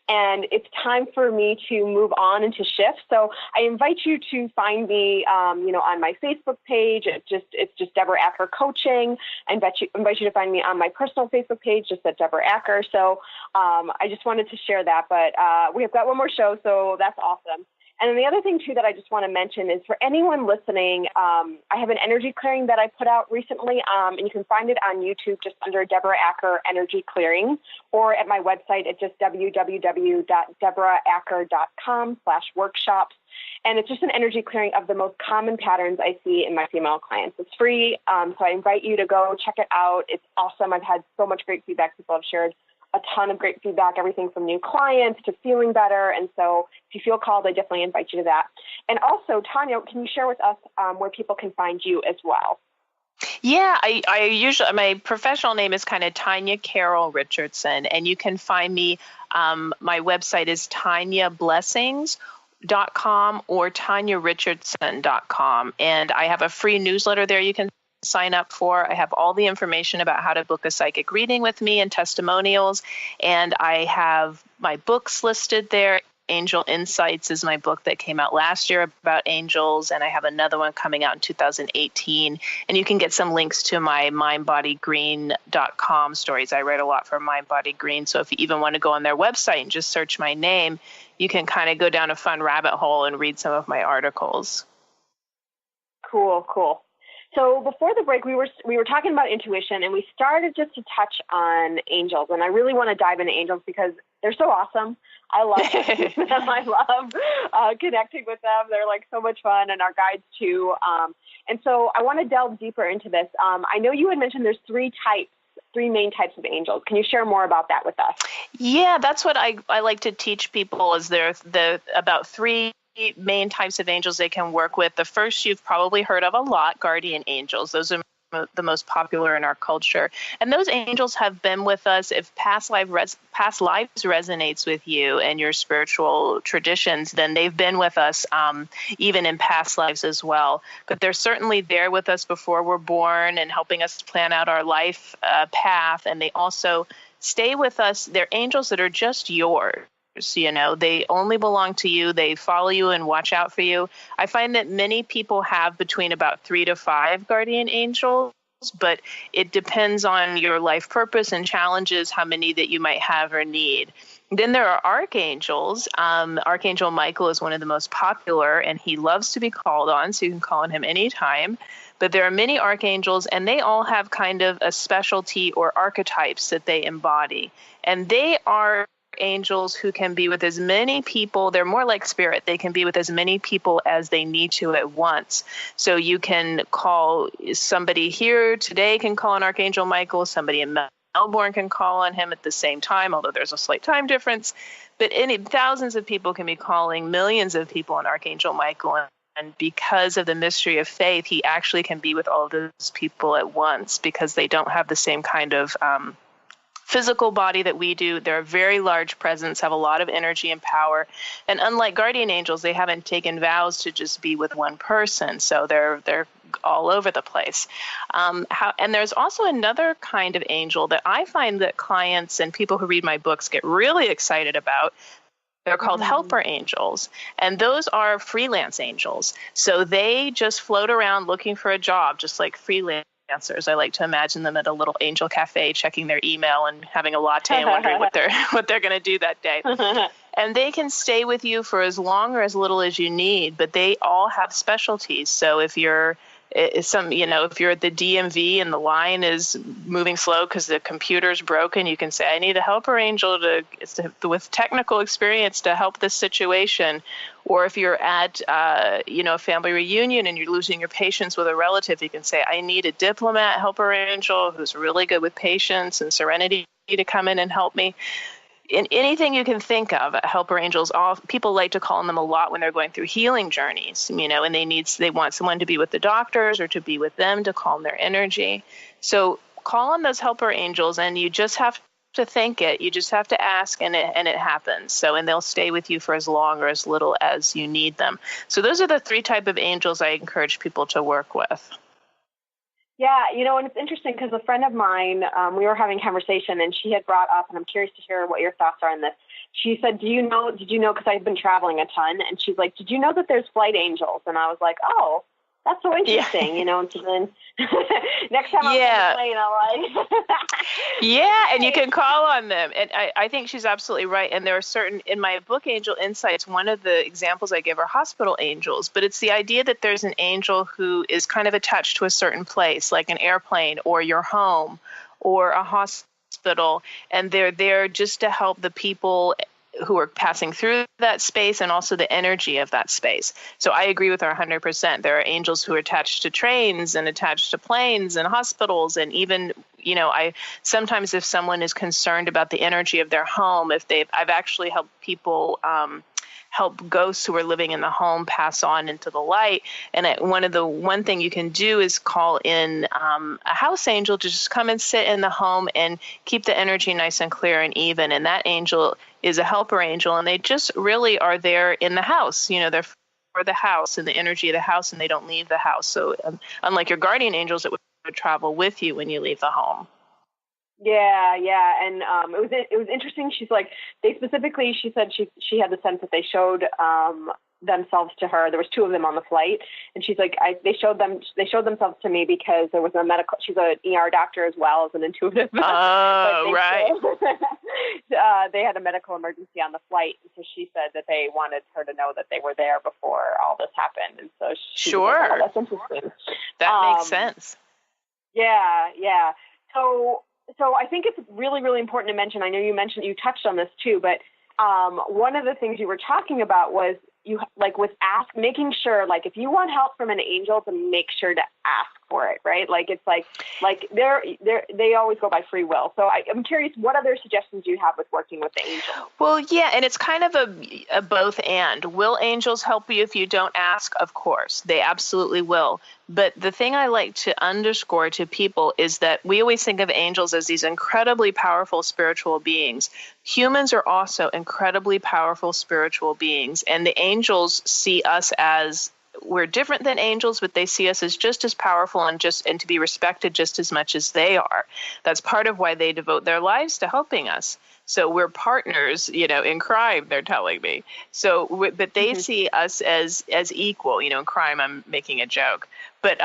And it's time for me to move on and to shift. So I invite you to find me, on my Facebook page. It's just Deborah Acker Coaching. I invite you to find me on my personal Facebook page, just at Deborah Acker. So I just wanted to share that. But we've got one more show, so that's awesome. And then the other thing, too, that I just want to mention is for anyone listening, I have an energy clearing that I put out recently, and you can find it on YouTube just under Deborah Acker Energy Clearing, or at my website at just www.deborah.acker.com/workshops. And it's just an energy clearing of the most common patterns I see in my female clients. It's free, so I invite you to go check it out. It's awesome. I've had so much great feedback. People have shared a ton of great feedback, everything from new clients to feeling better. And so if you feel called, I definitely invite you to that. And also, Tanya, can you share with us where people can find you as well? Yeah, I usually, my professional name is kind of Tanya Carol Richardson, and you can find me, my website is tanyablessings.com or tanyarichardson.com. And I have a free newsletter there you can sign up for. I have all the information about how to book a psychic reading with me and testimonials. And I have my books listed there. Angel Insights is my book that came out last year about angels, and I have another one coming out in 2018. And you can get some links to my mindbodygreen.com stories. I write a lot for Mind Body Green, so if you even want to go on their website and just search my name, you can kind of go down a fun rabbit hole and read some of my articles. Cool. So before the break, we were talking about intuition, and we started just to touch on angels. And I really want to dive into angels because they're so awesome. I love them. I love connecting with them. They're like so much fun, and our guides too. And so I want to delve deeper into this. I know you had mentioned there's three main types of angels. Can you share more about that with us? Yeah, that's what I like to teach people. Is there about three main types of angels they can work with. The first you've probably heard of a lot, guardian angels. Those are the most popular in our culture. And those angels have been with us. If past lives resonates with you and your spiritual traditions, then they've been with us even in past lives as well. But they're certainly there with us before we're born and helping us plan out our life path. And they also stay with us. They're angels that are just yours. You know, they only belong to you. They follow you and watch out for you. I find that many people have between about 3 to 5 guardian angels, but it depends on your life purpose and challenges, how many that you might have or need. Then there are archangels. Archangel Michael is one of the most popular, and he loves to be called on, so you can call on him anytime. But there are many archangels, and they all have kind of a specialty or archetypes that they embody. And they are angels who can be with as many people. They're more like spirit. They can be with as many people as they need to at once. So you can call somebody here today can call on Archangel Michael. Somebody in Melbourne can call on him at the same time, although there's a slight time difference. But thousands of people can be calling millions of people on Archangel Michael. And because of the mystery of faith, he actually can be with all of those people at once because they don't have the same kind of physical body that we do. They're a very large presence, have a lot of energy and power. And unlike guardian angels, they haven't taken vows to just be with one person. So they're all over the place. And there's also another kind of angel that I find that clients and people who read my books get really excited about. They're called helper angels, and those are freelance angels. So they just float around looking for a job, just like freelancers. I like to imagine them at a little angel cafe checking their email and having a latte and wondering what they're going to do that day. And they can stay with you for as long or as little as you need, but they all have specialties. So if you're if you're at the DMV and the line is moving slow because the computer's broken, you can say, I need a helper angel with technical experience to help this situation. Or if you're at, a family reunion and you're losing your patience with a relative, you can say, I need a diplomat helper angel who's really good with patience and serenity to come in and help me. In anything you can think of, helper angels, people like to call on them a lot when they're going through healing journeys, and they want someone to be with the doctors or to be with them to calm their energy. So call on those helper angels, and you just have to think it. You just have to ask, and it happens. And they'll stay with you for as long or as little as you need them. So those are the 3 types of angels I encourage people to work with. Yeah, and it's interesting because a friend of mine, we were having a conversation, and she had brought up, and I'm curious to hear what your thoughts are on this. She said, did you know, because I've been traveling a ton, and she's like, did you know that there's flight angels? And I was like, oh, that's so interesting, and so then next time I'm on the plane, I'm like... Yeah, and you can call on them. And I think she's absolutely right. And there are certain, in my book, Angel Insights, one of the examples I give are hospital angels. But it's the idea that there's an angel who is kind of attached to a certain place, like an airplane or your home or a hospital. And they're there just to help the people who are passing through that space and also the energy of that space. So I agree with her 100%. There are angels who are attached to trains and attached to planes and hospitals. And even, I sometimes if someone is concerned about the energy of their home, I've actually helped people help ghosts who are living in the home pass on into the light. And one thing you can do is call in a house angel to just come and sit in the home and keep the energy nice and clear and even. And that angel is a helper angel, and they just really are there in the house. They're for the house and the energy of the house, and they don't leave the house. So unlike your guardian angels, it would travel with you when you leave the home. Yeah, and it was interesting. She's like, she said she had the sense that they showed themselves to her. There was 2 of them on the flight, and she's like, they showed themselves to me because there was a medical. She's an ER doctor as well as an intuitive. Oh, right. They had a medical emergency on the flight, and so she said that they wanted her to know that they were there before all this happened, and so she was like, oh, that's interesting. That makes sense. Yeah. So I think it's really, really important to mention, I know you touched on this too, but one of the things you were talking about was making sure, like, if you want help from an angel, to make sure to ask for it, right? Like it's like they always go by free will. So I'm curious, what other suggestions do you have with working with the angels? Well, yeah, and it's kind of a both and. Will angels help you if you don't ask? Of course, they absolutely will. But the thing I like to underscore to people is that we always think of angels as these incredibly powerful spiritual beings. Humans are also incredibly powerful spiritual beings, and the angels see us as we're different than angels, but they see us as just as powerful and to be respected just as much as they are. That's part of why they devote their lives to helping us. So we're partners, in crime, they're telling me. So, but they see us as equal, in crime, I'm making a joke, but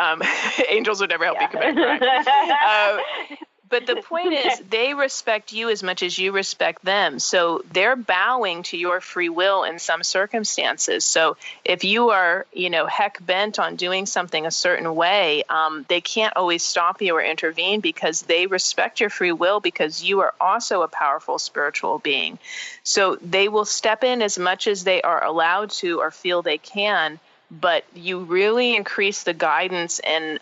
angels would never help you commit crime. But the point is, they respect you as much as you respect them. So they're bowing to your free will in some circumstances. So if you are, heck bent on doing something a certain way, they can't always stop you or intervene because they respect your free will because you are also a powerful spiritual being. So they will step in as much as they are allowed to or feel they can. But you really increase the guidance and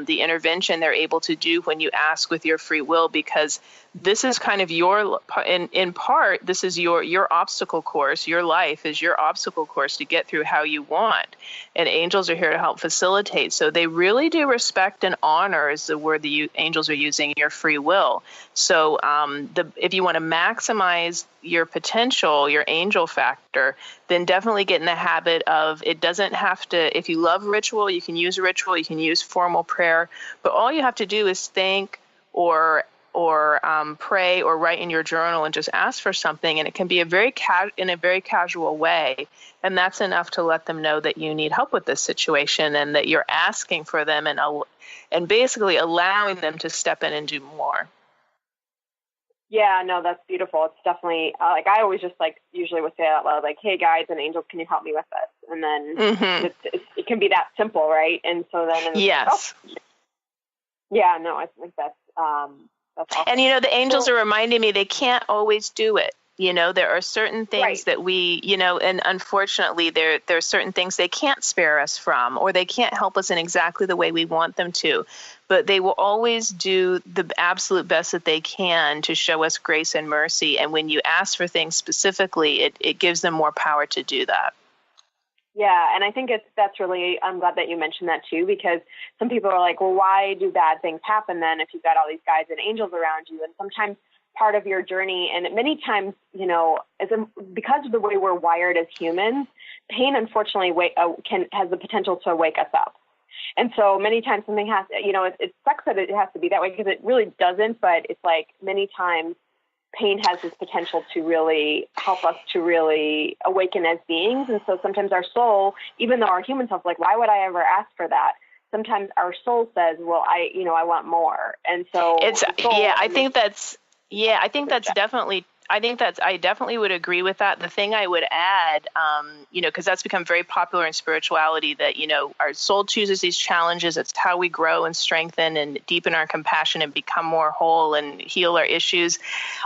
the intervention they're able to do when you ask with your free will, because this is kind of in part, this is your obstacle course. Your life is your obstacle course to get through how you want. And angels are here to help facilitate. So they really do respect and honor, is the word the angels are using, your free will. So if you want to maximize your potential, your angel factor, then definitely get in the habit of, it doesn't have to, if you love ritual, you can use a ritual, you can use formal prayer, but all you have to do is think or pray or write in your journal and just ask for something. And it can be in a very casual way. And that's enough to let them know that you need help with this situation and that you're asking for them and basically allowing them to step in and do more. Yeah, no, that's beautiful. It's definitely I always just usually would say out loud, like, hey guys and angels, can you help me with this? And then it can be that simple, right? And so then yes. Yeah, no, I think that's awesome. And the angels are reminding me they can't always do it. There are certain things that we, and unfortunately there are certain things they can't spare us from, or they can't help us in exactly the way we want them to. But they will always do the absolute best that they can to show us grace and mercy. And when you ask for things specifically, it gives them more power to do that. Yeah, and I think that's really, I'm glad that you mentioned that too, because some people are like, well, why do bad things happen then if you've got all these guides and angels around you? And sometimes part of your journey, and many times, because of the way we're wired as humans, pain unfortunately has the potential to wake us up. And so many times something has, it sucks that it has to be that way because it really doesn't, but it's like many times pain has this potential to really help us to really awaken as beings. And so sometimes our soul, even though our human self's like, why would I ever ask for that? Sometimes our soul says, well, I want more. And so I definitely would agree with that. The thing I would add, because that's become very popular in spirituality, that, our soul chooses these challenges. It's how we grow and strengthen and deepen our compassion and become more whole and heal our issues.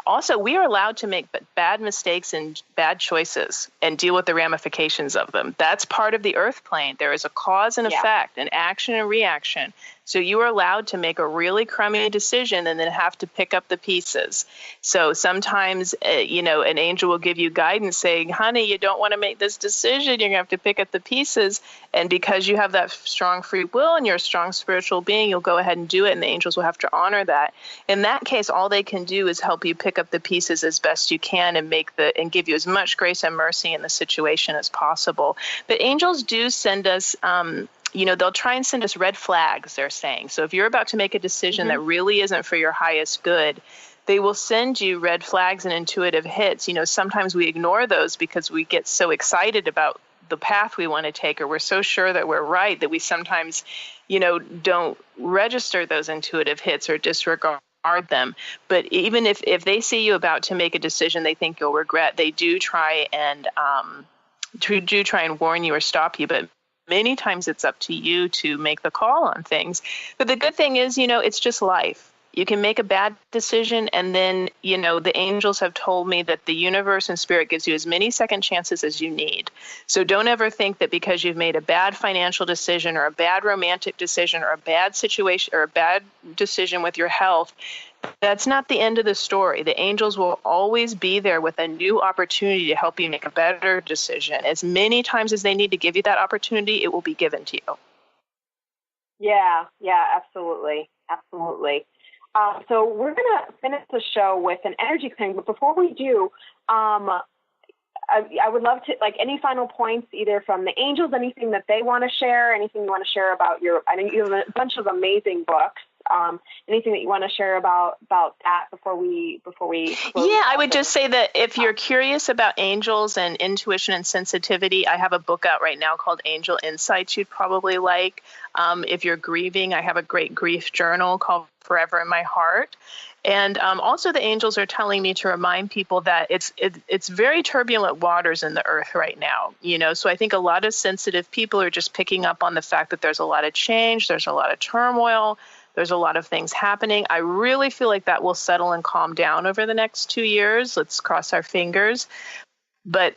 Also, we are allowed to make bad mistakes and bad choices and deal with the ramifications of them. That's part of the earth plane. There is a cause and effect, an action and reaction. So you are allowed to make a really crummy decision and then have to pick up the pieces. So sometimes, an angel will give you guidance saying, honey, you don't want to make this decision. You're going to have to pick up the pieces. And because you have that strong free will and you're a strong spiritual being, you'll go ahead and do it. And the angels will have to honor that. In that case, all they can do is help you pick up the pieces as best you can and give you as much grace and mercy in the situation as possible. But angels do send us, they'll try and send us red flags, they're saying. So if you're about to make a decision that really isn't for your highest good, they will send you red flags and intuitive hits. Sometimes we ignore those because we get so excited about the path we want to take, or we're so sure that we're right that we sometimes, don't register those intuitive hits or disregard them. But even if they see you about to make a decision they think you'll regret, they do try and warn you or stop you. But many times it's up to you to make the call on things. But the good thing is, it's just life. You can make a bad decision, and then, the angels have told me that the universe and spirit gives you as many second chances as you need. So don't ever think that because you've made a bad financial decision or a bad romantic decision or a bad situation or a bad decision with your health, that's not the end of the story. The angels will always be there with a new opportunity to help you make a better decision. As many times as they need to give you that opportunity, it will be given to you. Yeah, absolutely. Absolutely. So we're going to finish the show with an energy clearing, but before we do, I would love to, any final points, either from the angels, anything that they want to share, anything you want to share about I know you have a bunch of amazing books. Anything that you want to share about that before we close? Yeah, I would just say that if you're curious about angels and intuition and sensitivity, I have a book out right now called Angel Insights you'd probably like. If you're grieving, I have a great grief journal called Forever in My Heart. And also the angels are telling me to remind people that it's very turbulent waters in the earth right now, so I think a lot of sensitive people are just picking up on the fact that there's a lot of change, there's a lot of turmoil, there's a lot of things happening. I really feel like that will settle and calm down over the next 2 years. Let's cross our fingers. But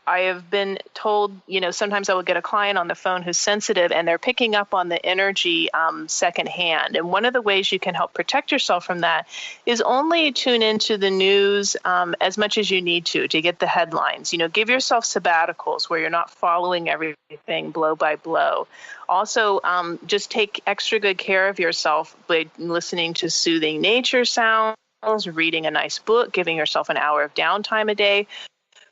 I have been told, sometimes I will get a client on the phone who's sensitive and they're picking up on the energy secondhand. And one of the ways you can help protect yourself from that is only tune into the news as much as you need to get the headlines. Give yourself sabbaticals where you're not following everything blow by blow. Also, just take extra good care of yourself by listening to soothing nature sounds, reading a nice book, giving yourself an hour of downtime a day.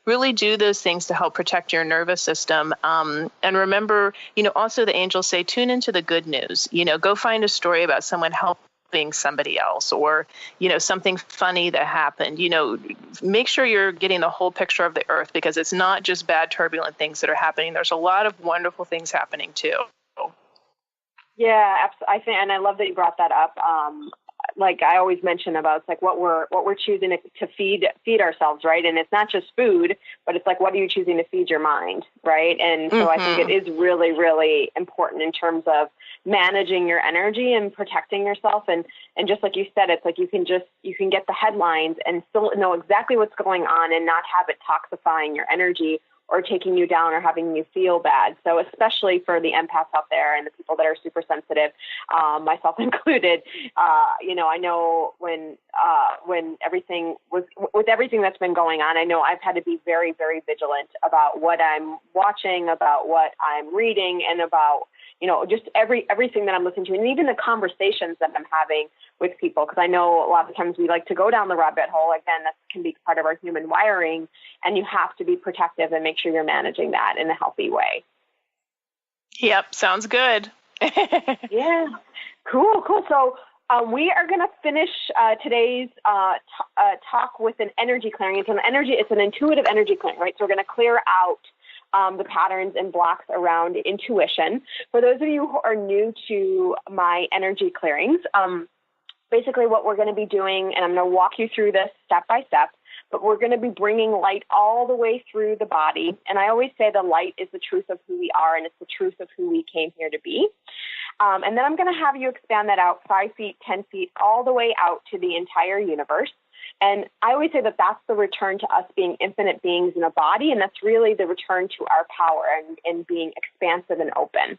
Really do those things to help protect your nervous system. And remember, also the angels say, tune into the good news. Go find a story about someone helping somebody else or, something funny that happened. Make sure you're getting the whole picture of the earth because it's not just bad, turbulent things that are happening. There's a lot of wonderful things happening too. Yeah, absolutely. I think, and I love that you brought that up. Like I always mention about, it's what we're choosing to feed ourselves, right? And it's not just food, but it's what are you choosing to feed your mind, right? And so I think it is really, really important in terms of managing your energy and protecting yourself. And just like you said, it's you can get the headlines and still know exactly what's going on and not have it toxifying your energy or taking you down or having you feel bad. So especially for the empaths out there and the people that are super sensitive, myself included, I know when everything with everything that's been going on, I know I've had to be very, very vigilant about what I'm watching, about what I'm reading, and about, just everything that I'm listening to, and even the conversations that I'm having with people, because I know a lot of times we like to go down the rabbit hole. Again, that can be part of our human wiring, and you have to be protective and make sure you're managing that in a healthy way. Yep, sounds good. Yeah, cool. So we are going to finish today's talk with an energy clearing. It's an intuitive energy clearing, right? So we're going to clear out the patterns and blocks around intuition. For those of you who are new to my energy clearings, basically what we're going to be doing, and I'm going to walk you through this step by step, but we're going to be bringing light all the way through the body. And I always say the light is the truth of who we are, and it's the truth of who we came here to be. And then I'm going to have you expand that out 5 feet, 10 feet, all the way out to the entire universe. And I always say that that's the return to us being infinite beings in a body, and that's really the return to our power and being expansive and open.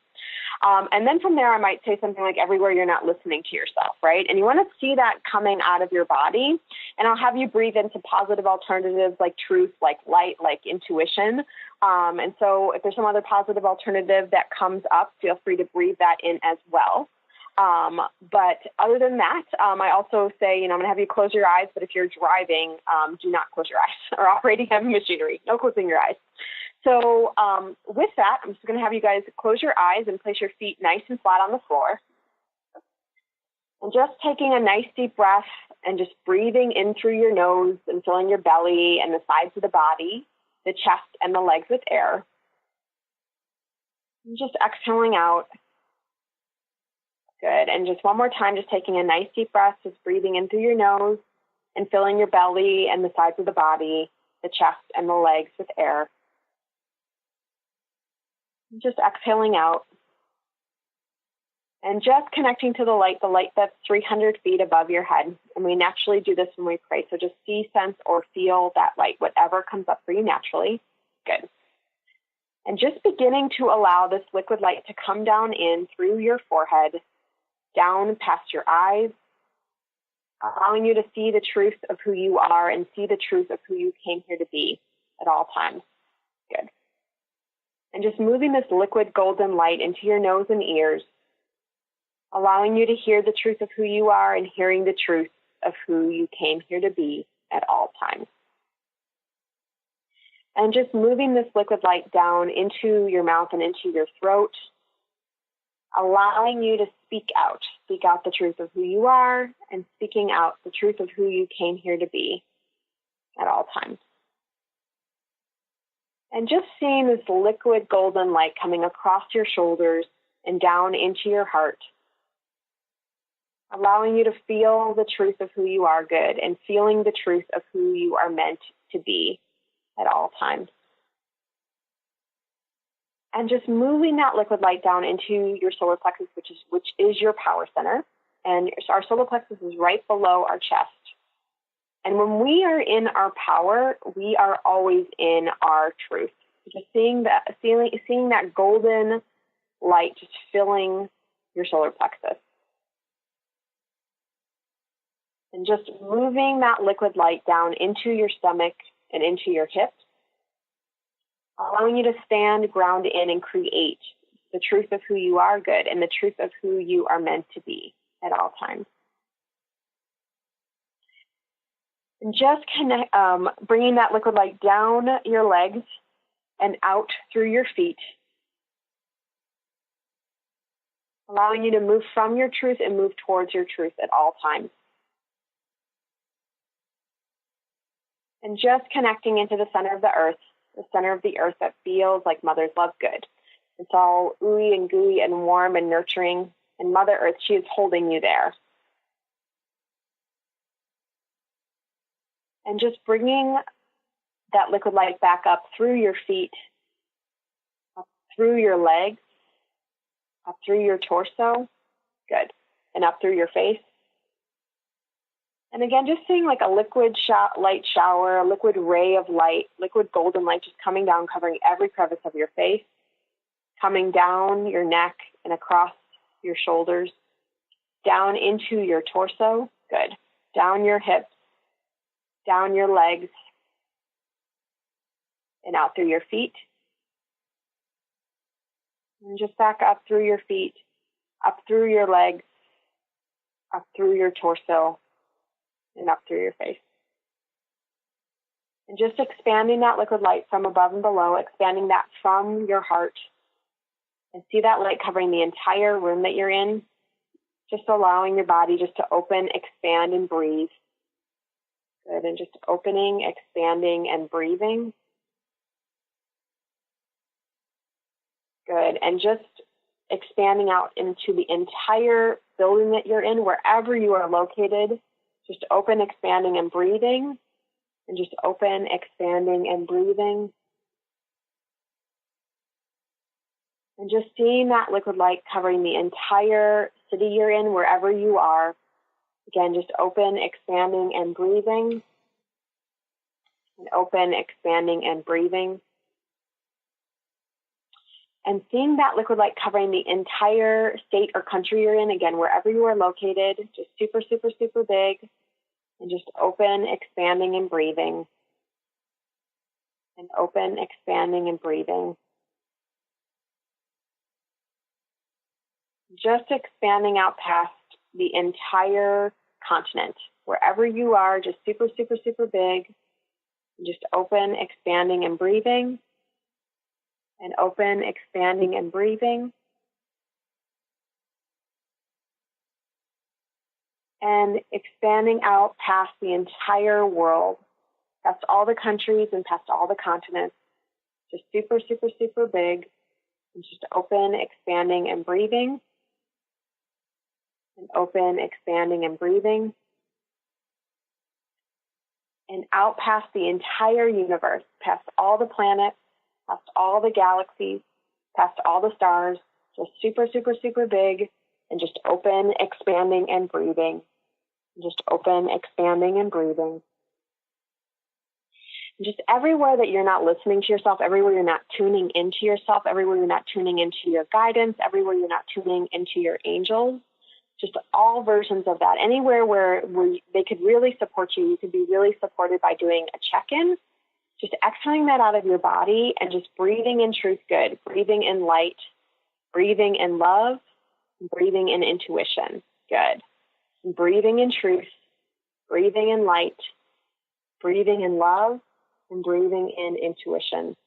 And then from there, I might say something like everywhere you're not listening to yourself, right? And you want to see that coming out of your body. And I'll have you breathe into positive alternatives like truth, like light, like intuition. And so if there's some other positive alternative that comes up, feel free to breathe that in as well. But other than that, I also say, I'm going to have you close your eyes, but if you're driving, do not close your eyes or operating heavy machinery. No closing your eyes. So with that, I'm just going to have you guys close your eyes and place your feet nice and flat on the floor. And just taking a nice deep breath and just breathing in through your nose and filling your belly and the sides of the body, the chest and the legs with air. And just exhaling out. Good. And just one more time, just taking a nice deep breath, just breathing in through your nose and filling your belly and the sides of the body, the chest and the legs with air. Just exhaling out. And just connecting to the light that's 300 feet above your head. And we naturally do this when we pray. So just see, sense, or feel that light, whatever comes up for you naturally. Good. And just beginning to allow this liquid light to come down in through your forehead, down past your eyes, allowing you to see the truth of who you are and see the truth of who you came here to be at all times. Good. And just moving this liquid golden light into your nose and ears, allowing you to hear the truth of who you are and hearing the truth of who you came here to be at all times. And just moving this liquid light down into your mouth and into your throat, allowing you to speak out the truth of who you are and speaking out the truth of who you came here to be at all times. And just seeing this liquid golden light coming across your shoulders and down into your heart, allowing you to feel the truth of who you are good and feeling the truth of who you are meant to be at all times. And just moving that liquid light down into your solar plexus, which is your power center. And our solar plexus is right below our chest. And when we are in our power, we are always in our truth. Just seeing that golden light just filling your solar plexus. And just moving that liquid light down into your stomach and into your hips, allowing you to stand, ground in, and create the truth of who you are good and the truth of who you are meant to be at all times. And just bringing that liquid light down your legs and out through your feet, allowing you to move from your truth and move towards your truth at all times. And just connecting into the center of the earth that feels like Mother's love good. It's all ooey and gooey and warm and nurturing. And Mother Earth, she is holding you there. And just bringing that liquid light back up through your feet, up through your legs, up through your torso. Good. And up through your face. And again, just seeing like a liquid light shower, a liquid ray of light, liquid golden light just coming down, covering every crevice of your face, coming down your neck and across your shoulders, down into your torso. Good. Down your hips, down your legs, and out through your feet. And just back up through your feet, up through your legs, up through your torso, and up through your face. And just expanding that liquid light from above and below, expanding that from your heart. And see that light covering the entire room that you're in. Just allowing your body just to open, expand, and breathe. Good. And just opening, expanding, and breathing. Good. And just expanding out into the entire building that you're in, wherever you are located. Just open, expanding, and breathing. And just open, expanding, and breathing. And just seeing that liquid light covering the entire city you're in, wherever you are. Again, just open, expanding, and breathing. And open, expanding, and breathing. And seeing that liquid light covering the entire state or country you're in, again, wherever you are located, just super, super, super big. And just open, expanding, and breathing. And open, expanding, and breathing. Just expanding out past the entire continent. Wherever you are, just super, super, super big. And just open, expanding, and breathing. And open, expanding, and breathing. And expanding out past the entire world, past all the countries and past all the continents. Just super, super, super big. And just open, expanding, and breathing. And open, expanding, and breathing. And out past the entire universe, past all the planets, past all the galaxies, past all the stars, just super, super, super big, and just open, expanding, and breathing. Just open, expanding, and breathing. Just everywhere that you're not listening to yourself, everywhere you're not tuning into yourself, everywhere you're not tuning into your guidance, everywhere you're not tuning into your angels, just all versions of that. Anywhere where they could really support you, you could be really supported by doing a check-in. Just exhaling that out of your body and just breathing in truth good, breathing in light, breathing in love, breathing in intuition good. Breathing in truth, breathing in light, breathing in love, and breathing in intuition.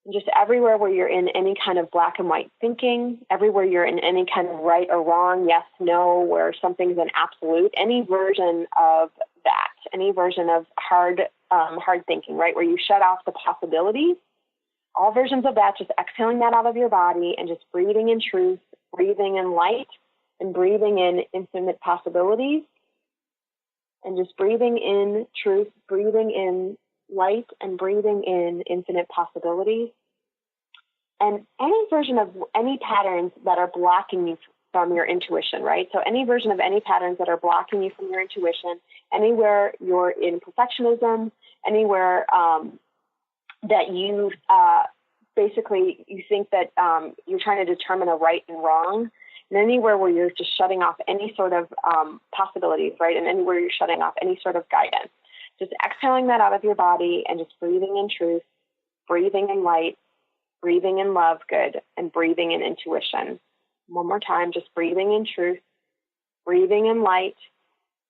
And just everywhere where you're in any kind of black and white thinking, everywhere you're in any kind of right or wrong, yes, no, where something's an absolute, any version of that, any version of hard thinking, right, where you shut off the possibilities, all versions of that, just exhaling that out of your body and just breathing in truth, breathing in light, and breathing in infinite possibilities, and just breathing in truth, breathing in light, and breathing in infinite possibilities. And any version of any patterns that are blocking you from your intuition, right? So any version of any patterns that are blocking you from your intuition, anywhere you're in perfectionism, anywhere that you basically you think that you're trying to determine a right and wrong, and anywhere where you're just shutting off any sort of possibilities, right? And anywhere you're shutting off any sort of guidance. Just exhaling that out of your body and just breathing in truth, breathing in light, breathing in love, good, and breathing in intuition. One more time, just breathing in truth, breathing in light,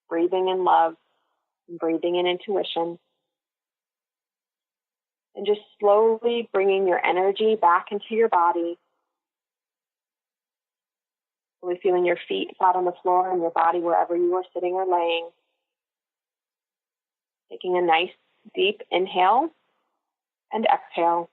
breathing in love, and breathing in intuition. And just slowly bringing your energy back into your body. Really feeling your feet flat on the floor and your body wherever you are sitting or laying. Taking a nice deep inhale and exhale.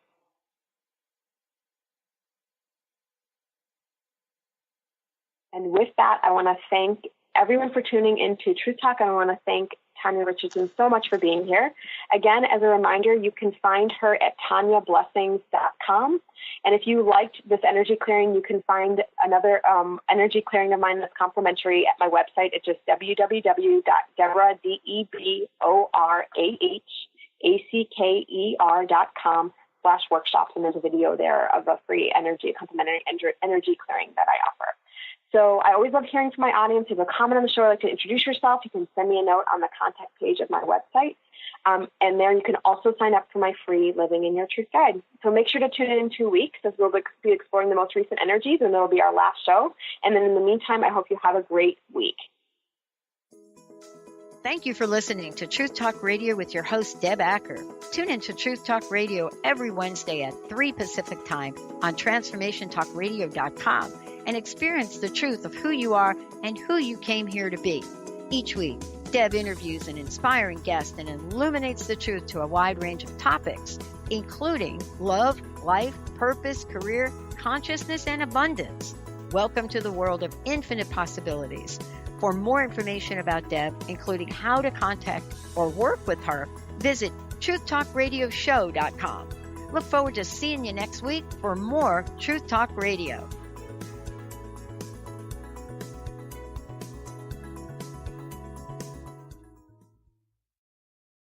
And with that, I want to thank everyone for tuning into Truth Talk. And I want to thank Tanya Richardson so much for being here. Again, as a reminder, you can find her at tanyablessings.com. And if you liked this energy clearing, you can find another energy clearing of mine that's complimentary at my website. It's just www.deborah.com/workshops. And there's a video there of a free complimentary energy clearing that I offer. So I always love hearing from my audience. If you have a comment on the show or like to introduce yourself, you can send me a note on the contact page of my website. And there you can also sign up for my free Living in Your Truth guide. So make sure to tune in 2 weeks as we'll be exploring the most recent energies, and that'll be our last show. And then in the meantime, I hope you have a great week. Thank you for listening to Truth Talk Radio with your host, Deb Acker. Tune in to Truth Talk Radio every Wednesday at 3 Pacific Time on TransformationTalkRadio.com and experience the truth of who you are and who you came here to be. Each week, Deb interviews an inspiring guest and illuminates the truth to a wide range of topics, including love, life, purpose, career, consciousness, and abundance. Welcome to the world of infinite possibilities. For more information about Deb, including how to contact or work with her, visit TruthTalkRadioshow.com. Look forward to seeing you next week for more Truth Talk Radio.